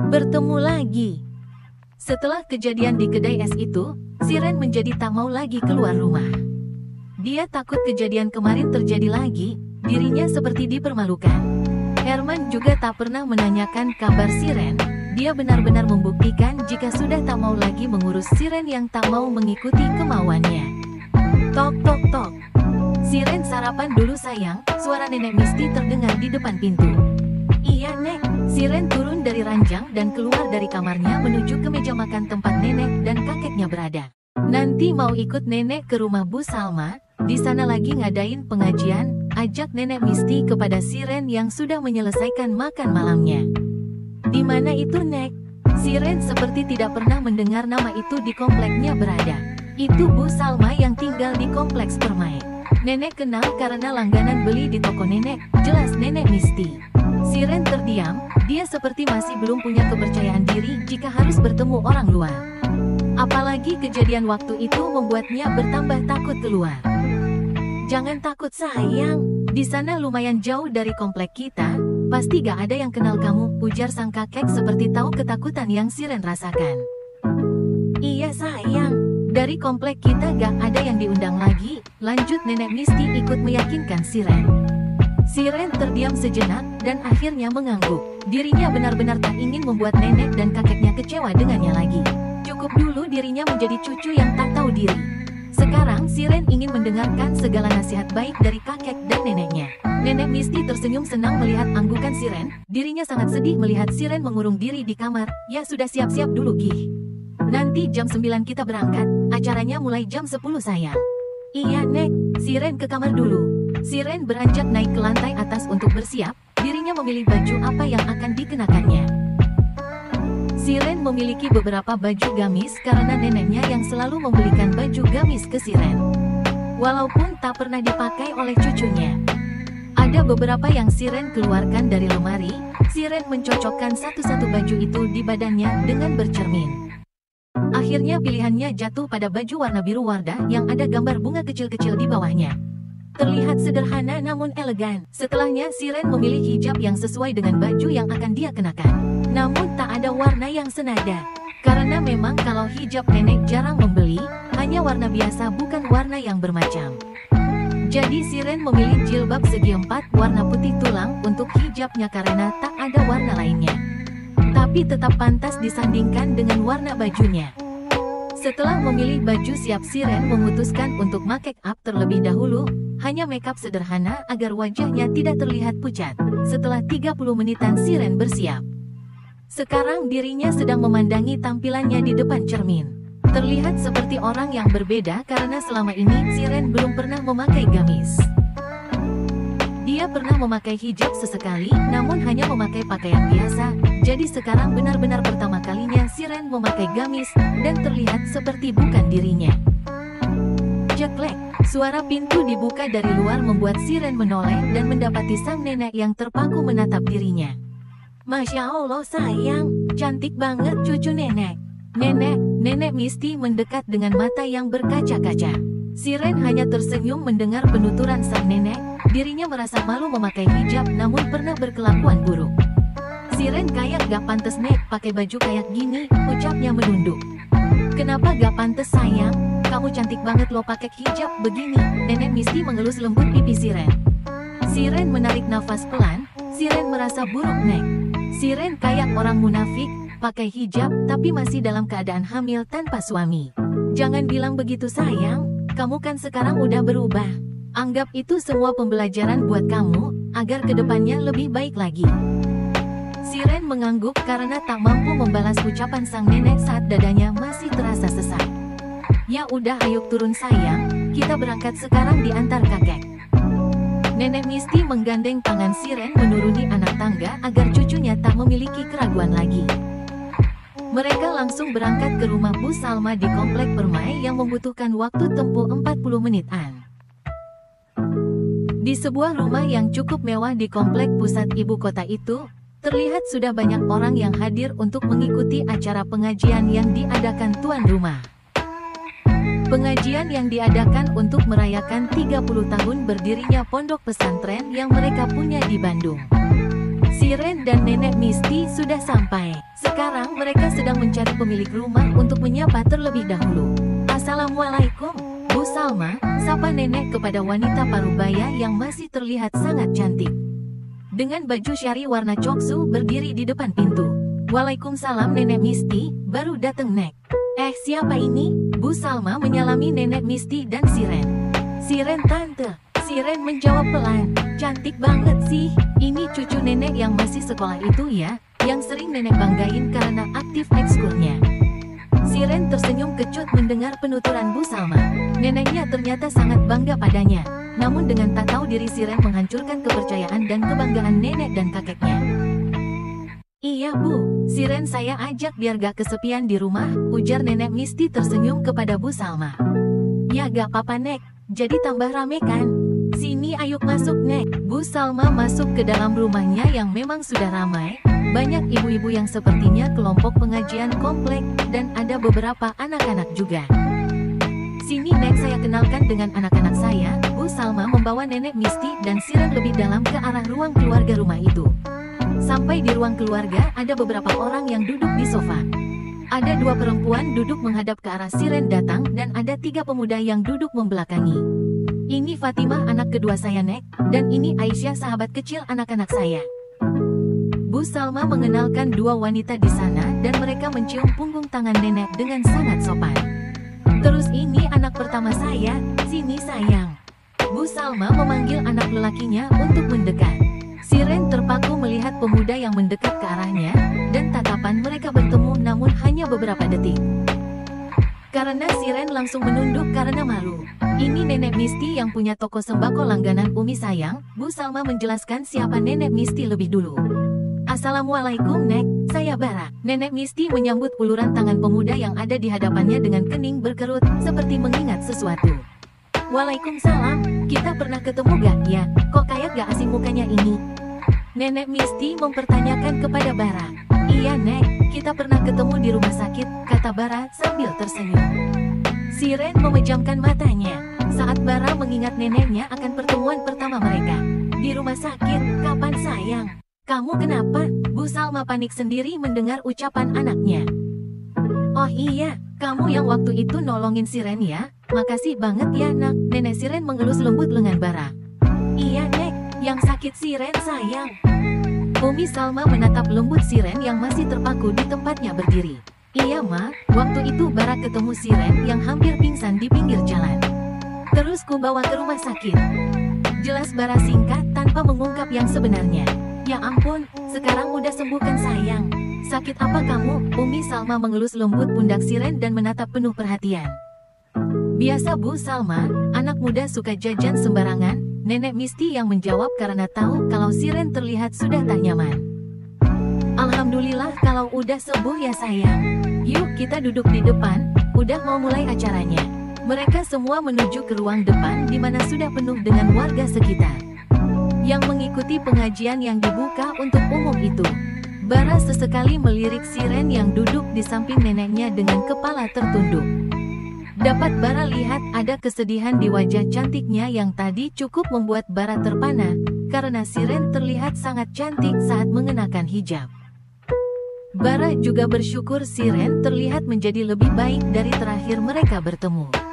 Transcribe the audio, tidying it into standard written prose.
Bertemu lagi. Setelah kejadian di kedai es itu, Siren menjadi tak mau lagi keluar rumah. Dia takut kejadian kemarin terjadi lagi, dirinya seperti dipermalukan. Herman juga tak pernah menanyakan kabar Siren. Dia benar-benar membuktikan jika sudah tak mau lagi mengurus Siren yang tak mau mengikuti kemauannya. Tok tok tok. Siren, sarapan dulu sayang, suara Nenek Misty terdengar di depan pintu. Iya Nek. Siren turun dari ranjang dan keluar dari kamarnya menuju ke meja makan tempat nenek dan kakeknya berada. Nanti mau ikut nenek ke rumah Bu Salma, di sana lagi ngadain pengajian, ajak Nenek Misty kepada Siren yang sudah menyelesaikan makan malamnya. Di mana itu Nek? Siren seperti tidak pernah mendengar nama itu di kompleknya berada. Itu Bu Salma yang tinggal di kompleks permai. Nenek kenal karena langganan beli di toko nenek, jelas Nenek Misty. Siren terdiam, dia seperti masih belum punya kepercayaan diri jika harus bertemu orang luar. Apalagi kejadian waktu itu membuatnya bertambah takut keluar. Jangan takut sayang, di sana lumayan jauh dari komplek kita, pasti gak ada yang kenal kamu, ujar sang kakek seperti tahu ketakutan yang Siren rasakan. Iya sayang, dari komplek kita gak ada yang diundang lagi, lanjut Nenek Misty ikut meyakinkan Siren. Siren terdiam sejenak, dan akhirnya mengangguk. Dirinya benar-benar tak ingin membuat nenek dan kakeknya kecewa dengannya lagi. Cukup dulu dirinya menjadi cucu yang tak tahu diri. Sekarang Siren ingin mendengarkan segala nasihat baik dari kakek dan neneknya. Nenek Misty tersenyum senang melihat anggukan Siren. Dirinya sangat sedih melihat Siren mengurung diri di kamar. Ya sudah siap-siap dulu Gih. Nanti jam 9 kita berangkat, acaranya mulai jam 10 sayang. Iya Nek, Siren ke kamar dulu. Siren beranjak naik ke lantai atas untuk bersiap, dirinya memilih baju apa yang akan dikenakannya. Siren memiliki beberapa baju gamis karena neneknya yang selalu membelikan baju gamis ke Siren. Walaupun tak pernah dipakai oleh cucunya. Ada beberapa yang Siren keluarkan dari lemari, Siren mencocokkan satu-satu baju itu di badannya dengan bercermin. Akhirnya pilihannya jatuh pada baju warna biru Wardah yang ada gambar bunga kecil-kecil di bawahnya. Terlihat sederhana namun elegan. Setelahnya Siren memilih hijab yang sesuai dengan baju yang akan dia kenakan. Namun tak ada warna yang senada. Karena memang kalau hijab nenek jarang membeli, hanya warna biasa bukan warna yang bermacam. Jadi Siren memilih jilbab segi 4 warna putih tulang untuk hijabnya karena tak ada warna lainnya. Tapi tetap pantas disandingkan dengan warna bajunya. Setelah memilih baju siap, Siren memutuskan untuk make up terlebih dahulu. Hanya makeup sederhana agar wajahnya tidak terlihat pucat. Setelah 30 menitan Siren bersiap. Sekarang dirinya sedang memandangi tampilannya di depan cermin. Terlihat seperti orang yang berbeda karena selama ini Siren belum pernah memakai gamis. Dia pernah memakai hijab sesekali, namun hanya memakai pakaian biasa. Jadi sekarang benar-benar pertama kalinya Siren memakai gamis, dan terlihat seperti bukan dirinya. Jeklek, suara pintu dibuka dari luar membuat Siren menoleh dan mendapati sang nenek yang terpaku menatap dirinya. Masya Allah sayang, cantik banget cucu nenek. Nenek Misty mendekat dengan mata yang berkaca-kaca. Siren hanya tersenyum mendengar penuturan sang nenek. Dirinya merasa malu memakai hijab namun pernah berkelakuan buruk. Siren kayak gak pantes Nek pakai baju kayak gini, ucapnya menunduk. Kenapa gak pantes sayang? Kamu cantik banget lo pakai hijab begini. Nenek Misty mengelus lembut pipi Siren. Siren menarik nafas pelan. Siren merasa buruk Nek. Siren kayak orang munafik, pakai hijab tapi masih dalam keadaan hamil tanpa suami. Jangan bilang begitu sayang, kamu kan sekarang udah berubah. Anggap itu semua pembelajaran buat kamu, agar kedepannya lebih baik lagi. Siren mengangguk karena tak mampu membalas ucapan sang nenek saat dadanya masih terasa sesak. Ya udah ayo turun sayang, kita berangkat sekarang diantar kakek. Nenek Misty menggandeng tangan Siren menuruni anak tangga agar cucunya tak memiliki keraguan lagi. Mereka langsung berangkat ke rumah Bu Salma di komplek permai yang membutuhkan waktu tempuh 40 menitan. Di sebuah rumah yang cukup mewah di komplek pusat ibu kota itu, terlihat sudah banyak orang yang hadir untuk mengikuti acara pengajian yang diadakan tuan rumah. Pengajian yang diadakan untuk merayakan 30 tahun berdirinya pondok pesantren yang mereka punya di Bandung. Siren dan Nenek Misty sudah sampai. Sekarang mereka sedang mencari pemilik rumah untuk menyapa terlebih dahulu. Assalamualaikum, Bu Salma, sapa nenek kepada wanita parubaya yang masih terlihat sangat cantik. Dengan baju syari warna coksu berdiri di depan pintu. Waalaikumsalam Nenek Misty, baru dateng Nek. Siapa ini? Bu Salma menyalami Nenek Misty dan Siren. Siren tante. Siren menjawab pelan. Cantik banget sih. Ini cucu nenek yang masih sekolah itu ya, yang sering nenek banggain karena aktif ekskulnya. Siren tersenyum kecut mendengar penuturan Bu Salma. Neneknya ternyata sangat bangga padanya. Namun dengan tak tahu diri Siren menghancurkan kepercayaan dan kebanggaan nenek dan kakeknya. Iya Bu, Siren saya ajak biar gak kesepian di rumah, ujar Nenek Misty tersenyum kepada Bu Salma. Ya gak apa-apa Nek, jadi tambah rame kan? Sini ayo masuk Nek. Bu Salma masuk ke dalam rumahnya yang memang sudah ramai. Banyak ibu-ibu yang sepertinya kelompok pengajian komplek, dan ada beberapa anak-anak juga. Sini Nek, saya kenalkan dengan anak-anak saya. Bu Salma membawa Nenek Misty dan Siren lebih dalam ke arah ruang keluarga rumah itu. Sampai di ruang keluarga ada beberapa orang yang duduk di sofa. Ada 2 perempuan duduk menghadap ke arah Siren datang dan ada 3 pemuda yang duduk membelakangi. Ini Fatimah anak kedua saya Nek, dan ini Aisyah sahabat kecil anak-anak saya. Bu Salma mengenalkan 2 wanita di sana dan mereka mencium punggung tangan nenek dengan sangat sopan. Terus ini anak pertama saya, sini sayang. Bu Salma memanggil anak lelakinya untuk mendekat. Siren terpaku melihat pemuda yang mendekat ke arahnya, dan tatapan mereka bertemu namun hanya beberapa detik. Karena Siren langsung menunduk karena malu. Ini Nenek Misty yang punya toko sembako langganan Umi sayang. Bu Salma menjelaskan siapa Nenek Misty lebih dulu. Assalamualaikum Nek, saya Bara. Nenek Misty menyambut uluran tangan pemuda yang ada di hadapannya dengan kening berkerut, seperti mengingat sesuatu. Waalaikumsalam, kita pernah ketemu gak ya? Kok kayak gak asing mukanya ini? Nenek Misty mempertanyakan kepada Bara. Iya Nek, kita pernah ketemu di rumah sakit, kata Bara sambil tersenyum. Siren memejamkan matanya saat Bara mengingat neneknya akan pertemuan pertama mereka. Di rumah sakit, kapan sayang? Kamu kenapa? Bu Salma panik sendiri mendengar ucapan anaknya. Oh iya, kamu yang waktu itu nolongin Siren ya? Makasih banget ya nak. Nenek Siren mengelus lembut lengan Bara. Iya Nek, yang sakit Siren sayang. Umi Salma menatap lembut Siren yang masih terpaku di tempatnya berdiri. Iya Ma, waktu itu Bara ketemu Siren yang hampir pingsan di pinggir jalan. Terus ku bawa ke rumah sakit. Jelas Bara singkat tanpa mengungkap yang sebenarnya. Ya ampun, sekarang udah sembuh kan sayang. Sakit apa kamu? Umi Salma mengelus lembut pundak Siren dan menatap penuh perhatian. Biasa Bu Salma, anak muda suka jajan sembarangan. Nenek Misty yang menjawab karena tahu kalau Siren terlihat sudah tak nyaman. Alhamdulillah kalau udah sembuh ya sayang. Yuk kita duduk di depan, udah mau mulai acaranya. Mereka semua menuju ke ruang depan di mana sudah penuh dengan warga sekitar yang mengikuti pengajian yang dibuka untuk umum itu. Bara sesekali melirik Siren yang duduk di samping neneknya dengan kepala tertunduk. Dapat Bara lihat ada kesedihan di wajah cantiknya yang tadi cukup membuat Bara terpana, karena Siren terlihat sangat cantik saat mengenakan hijab. Bara juga bersyukur Siren terlihat menjadi lebih baik dari terakhir mereka bertemu.